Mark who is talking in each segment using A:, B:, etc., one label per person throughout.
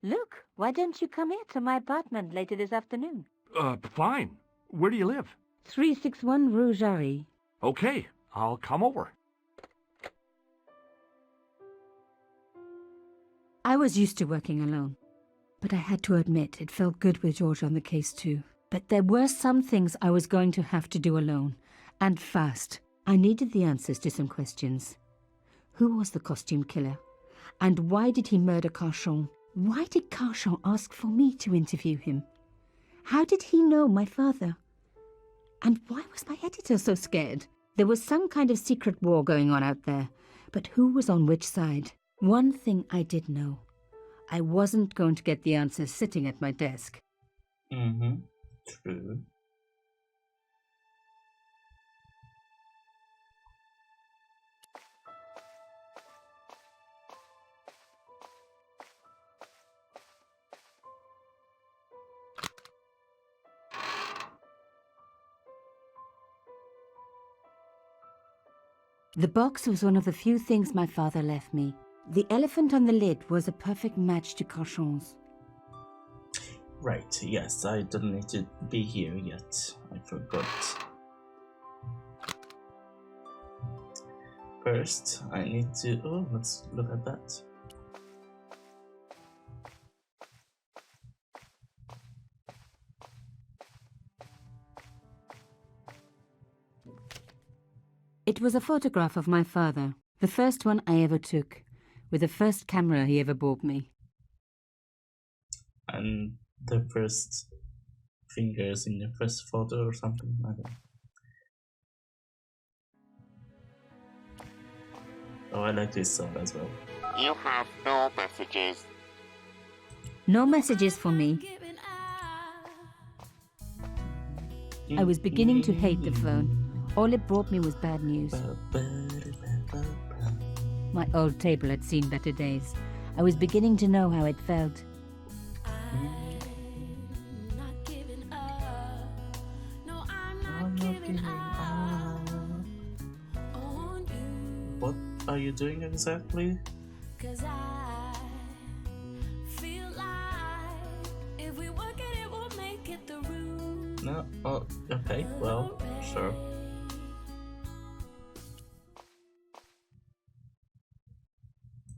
A: Look, why don't you come here to my apartment later this afternoon?
B: Fine. Where do you live?
A: 361 Rue Jarry.
B: Okay, I'll come over.
A: I was used to working alone, but I had to admit it felt good with George on the case too. But there were some things I was going to have to do alone, and fast. I needed the answers to some questions. Who was the costume killer? And why did he murder Carchon? Why did Carchon ask for me to interview him? How did he know my father? And why was my editor so scared? There was some kind of secret war going on out there, but who was on which side? One thing I did know. I wasn't going to get the answers sitting at my desk.
C: True.
A: The box was one of the few things my father left me. The elephant on the lid was a perfect match to Carchon's.
C: Right, yes, I don't need to be here yet. I forgot. First, I need to... Oh, let's look at that.
A: It was a photograph of my father, the first one I ever took, with the first camera he ever bought me.
C: And the first fingers in the first photo or something like that. Oh, I like this song as well.
D: You have no messages.
A: No messages for me. I was beginning to hate the phone. All it brought me was bad news. My old table had seen better days. I was beginning to know how it felt.
C: What are you doing exactly? No? Oh, okay, well, sure.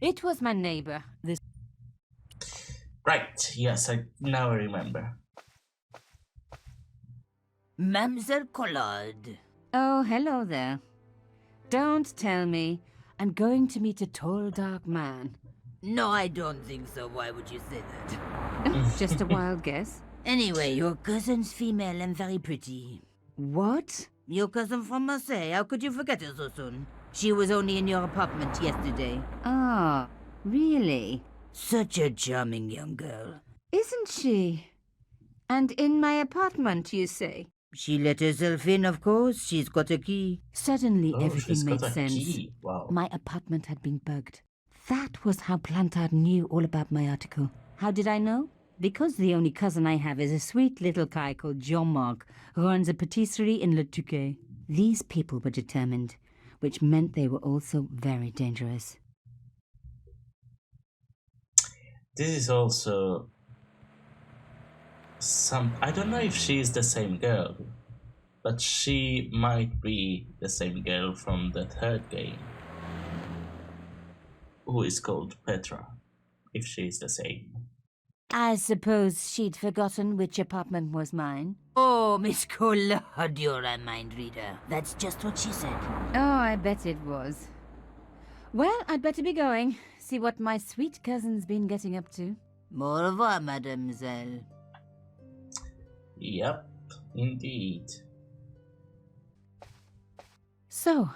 A: It was my neighbor.
C: Right, yes, I now remember.
E: Mademoiselle Collard.
A: Oh, hello there. Don't tell me. I'm going to meet a tall, dark man.
E: No, I don't think so. Why would you say that?
A: Just a wild guess.
E: Anyway, your cousin's female and very pretty.
A: What?
E: Your cousin from Marseille. How could you forget her so soon? She was only in your apartment yesterday.
A: Ah, really?
E: Such a charming young girl.
A: Isn't she? And in my apartment, you say?
E: She let herself in, of course. She's got a key.
A: Suddenly,
C: Oh,
A: everything
C: she's
A: made
C: got a
A: sense.
C: key. Wow.
A: My apartment had been bugged. That was how Plantard knew all about my article. How did I know? Because the only cousin I have is a sweet little guy called Jean-Marc, who runs a patisserie in Le Touquet. These people were determined, which meant they were also very dangerous.
C: This is also I don't know if she's the same girl, but she might be the same girl from the third game, who is called Petra, if she's the same.
A: I suppose she'd forgotten which apartment was mine.
E: Oh, Miss Collard, you're a mind reader. That's just what she said.
A: Oh, I bet it was. Well, I'd better be going. See what my sweet cousin's been getting up to.
E: Au revoir, mademoiselle.
C: Yep, indeed.
A: So,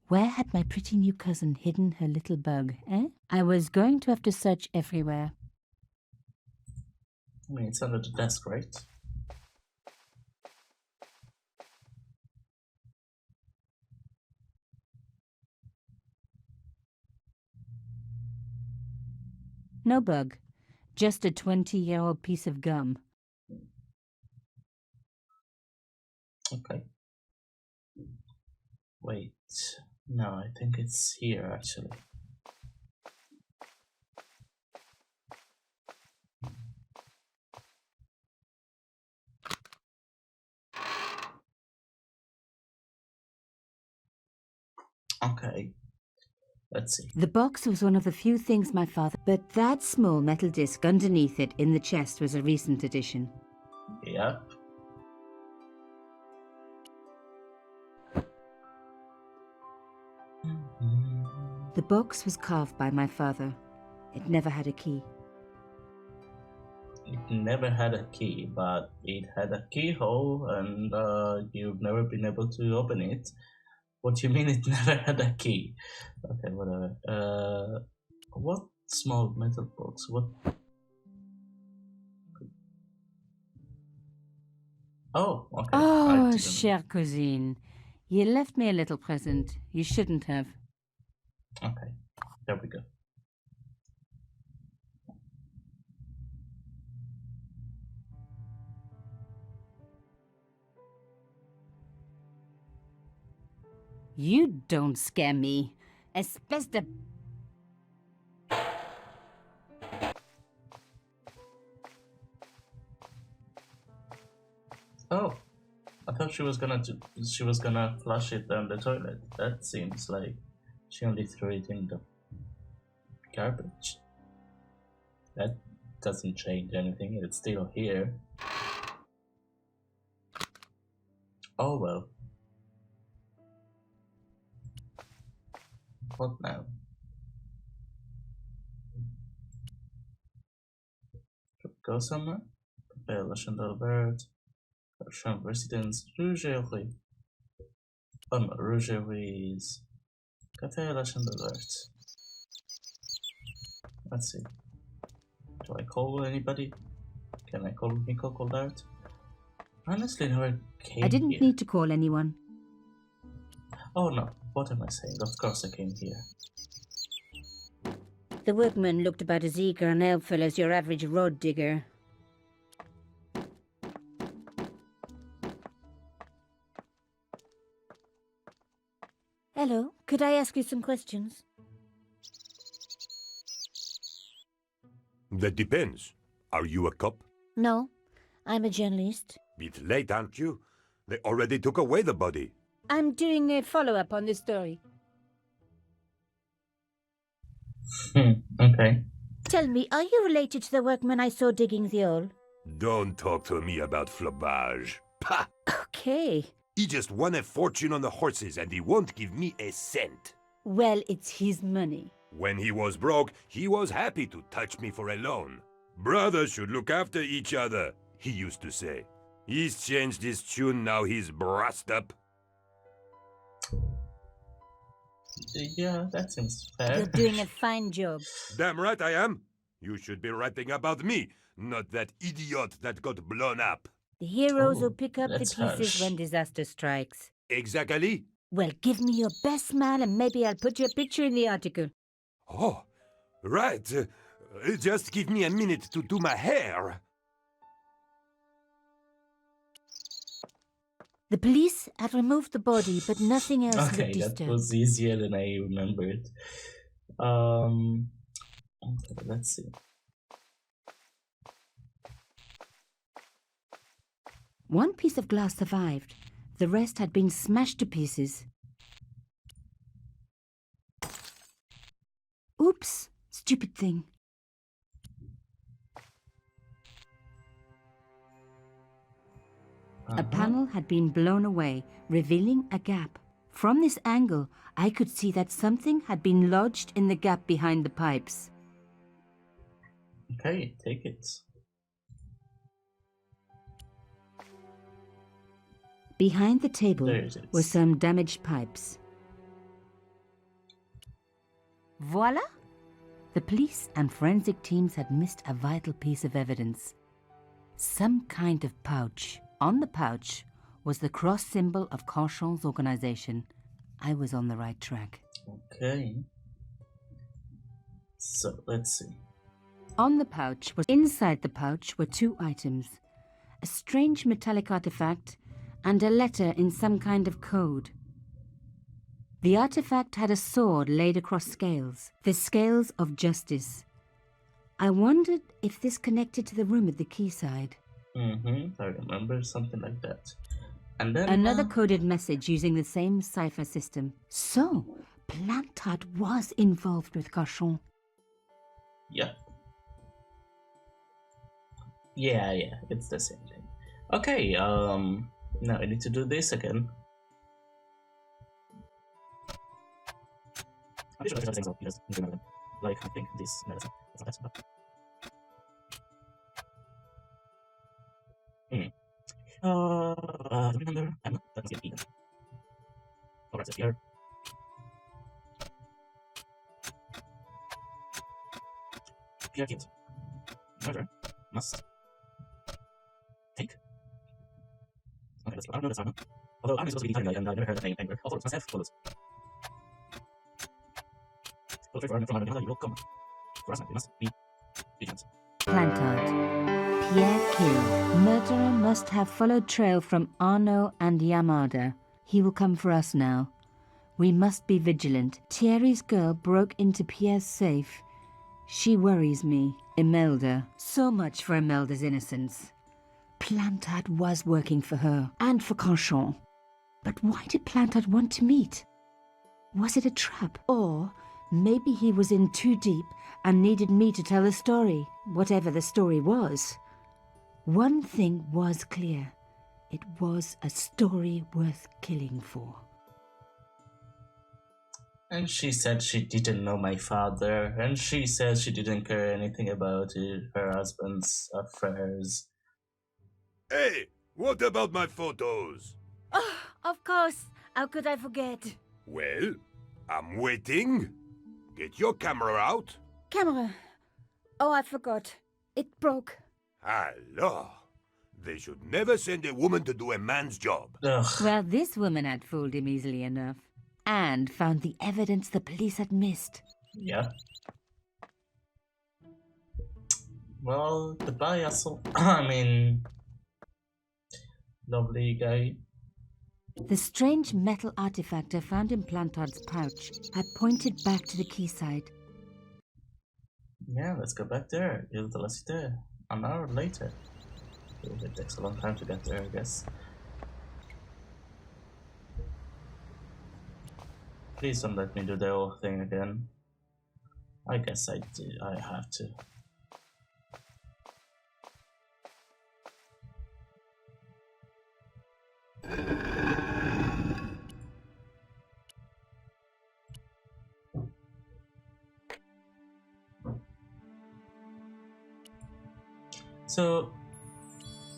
A: where had my pretty new cousin hidden her little bug, eh? I was going to have to search everywhere.
C: I mean, it's under the desk, right?
A: No bug. Just a 20-year-old piece of gum.
C: Okay. Wait. No, I think it's here, actually. Okay. Let's see.
A: The box was one of the few things my father... But that small metal disc underneath it in the chest was a recent addition.
C: Yep.
A: The box was carved by my father. It never had a key.
C: It never had a key, but it had a keyhole, and you've never been able to open it. What do you mean it never had a key? Okay, whatever. What small metal box? What? Oh, okay.
A: Oh,
C: I
A: chère cousine. You left me a little present. You shouldn't have.
C: Okay, there we go.
A: You don't scare me. Espèce de...
C: Oh, I thought she was gonna flush it down the toilet. That seems like she only threw it in the garbage. That doesn't change anything. It's still here. Oh well. What now? Go somewhere? Appelle la chambre d'Albert. Chambre résidence Rougerie. Rougerie's. Café la chambre d'Albert. Let's see. Do I call anybody? Can I call Nico Coldart? Honestly, never came
A: I didn't
C: here.
A: need to call anyone.
C: Oh no, what am I saying? Of course I came here.
A: The workman looked about as eager and helpful as your average road digger. Hello, could I ask you some questions?
F: That depends. Are you a cop?
A: No, I'm a journalist.
F: Bit late, aren't you? They already took away the body.
A: I'm doing a follow-up on this story.
C: Okay.
A: Tell me, are you related to the workman I saw digging the hole?
F: Don't talk to me about flobage. Pah!
A: Okay.
F: He just won a fortune on the horses and he won't give me a cent.
A: Well, it's his money.
F: When he was broke, he was happy to touch me for a loan. Brothers should look after each other, he used to say. He's changed his tune, now he's brassed up.
C: Yeah, that seems fair.
A: You're doing a fine job.
F: Damn right I am. You should be writing about me, not that idiot that got blown up.
A: The heroes
C: Oh,
A: who pick up the
C: that's
A: pieces
C: harsh.
A: when disaster strikes.
F: Exactly.
A: Well, give me your best smile and maybe I'll put your picture in the article.
F: Oh, right. Just give me a minute to do my hair.
A: The police had removed the body, but nothing else
C: Okay,
A: looked
C: that
A: disturbed.
C: was easier than I remembered. Okay, let's see.
A: One piece of glass survived. The rest had been smashed to pieces. Oops, stupid thing. A panel had been blown away, revealing a gap. From this angle, I could see that something had been lodged in the gap behind the pipes.
C: Okay, take it.
A: Behind the table
C: There it is.
A: were some damaged pipes. Voila! The police and forensic teams had missed a vital piece of evidence. Some kind of pouch. On the pouch was the cross symbol of Carchon's organization. I was on the right track.
C: Okay. So, let's see.
A: Inside the pouch were two items. A strange metallic artifact and a letter in some kind of code. The artifact had a sword laid across scales, the scales of justice. I wondered if this connected to the room at the quayside.
C: I remember something like that. And then
A: Another coded message using the same cipher system. So, Plantard was involved with Cauchon.
C: Yep. Yeah, it's the same thing. Okay, now I need to do this again. I'm sure everything so because you remember them. Like, I think this medicine. That's not that, I don't remember. I'm not that much eaten. Alright, so here. Here killed. Murder must take. Okay, let's go. I don't know this armor. Although I'm supposed to be Italian and I never heard that name anywhere. Also, it must have bullets. Bullets from Arnold, you will come. For us, we must be vigilant.
A: Plantard. Pierre killed. Murderer must have followed trail from Arnaud and Yamada. He will come for us now. We must be vigilant. Thierry's girl broke into Pierre's safe. She worries me. Imelda. So much for Imelda's innocence. Plantard was working for her, and for Cauchon. But why did Plantard want to meet? Was it a trap? Or maybe he was in too deep and needed me to tell the story, whatever the story was. One thing was clear. It was a story worth killing for.
C: And she said she didn't know my father, and she said she didn't care anything about it, her husband's affairs.
F: Hey, what about my photos?
E: Oh, of course. How could I forget?
F: Well, I'm waiting. Get your camera out.
A: Camera. Oh, I forgot. It broke.
F: Hello. They should never send a woman to do a man's job.
C: Ugh.
A: Well, this woman had fooled him easily enough. And found the evidence the police had missed.
C: Yeah. Well, goodbye, asshole. I mean, lovely guy.
A: The strange metal artifact I found in Plantard's pouch had pointed back to the quayside.
C: Yeah, let's go back there. Il de la Cité. An hour later. It takes a long time to get there, I guess. Please don't let me do the whole thing again. I guess I have to. So,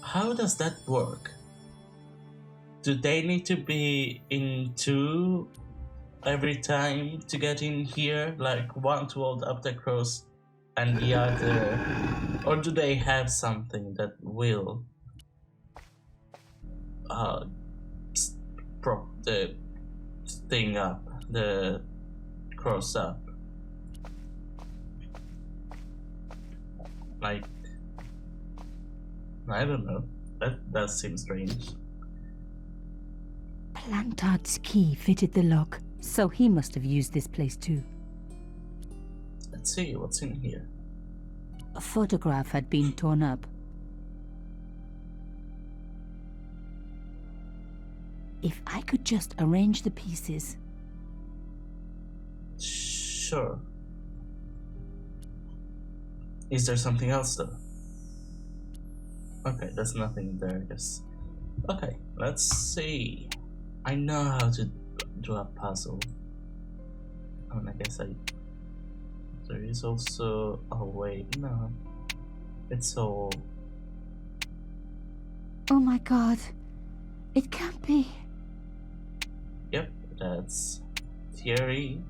C: how does that work? Do they need to be in two every time to get in here, like one to hold up the cross and the other, or do they have something that will prop the thing up, the cross up? Like, I don't know. That seems strange.
A: Plantard's key fitted the lock, so he must have used this place too.
C: Let's see what's in here.
A: A photograph had been torn up. If I could just arrange the pieces.
C: Sure. Is there something else though? Okay, there's nothing there, I guess. Okay, let's see. I know how to do a puzzle. I mean, I guess there is also a way. No, it's all.
A: Oh my god. It can't be.
C: Yep, that's Thierry.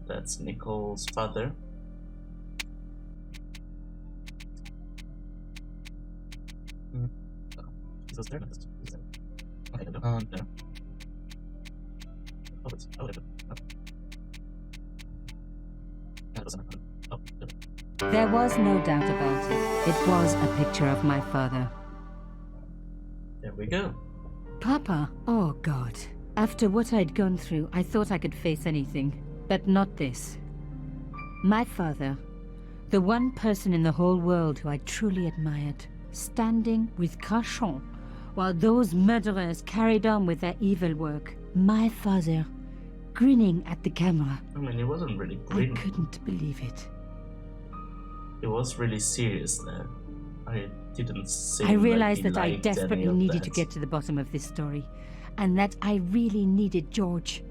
C: That's Nicole's father. Is this there? Okay, there. Oh, it's there. Oh, there.
A: There was no doubt about it. It was a picture of my father.
C: There we go.
A: Papa, oh God. After what I'd gone through, I thought I could face anything, but not this. My father, the one person in the whole world who I truly admired, standing with Cauchon while those murderers carried on with their evil work. My father, grinning at the camera.
C: I mean, it wasn't really
A: I
C: grim.
A: couldn't believe it.
C: It was really serious there. I didn't seem
A: I realized
C: like he
A: that I
C: liked
A: desperately
C: any of
A: needed to
C: that.
A: get to the bottom of this story, and that I really needed George.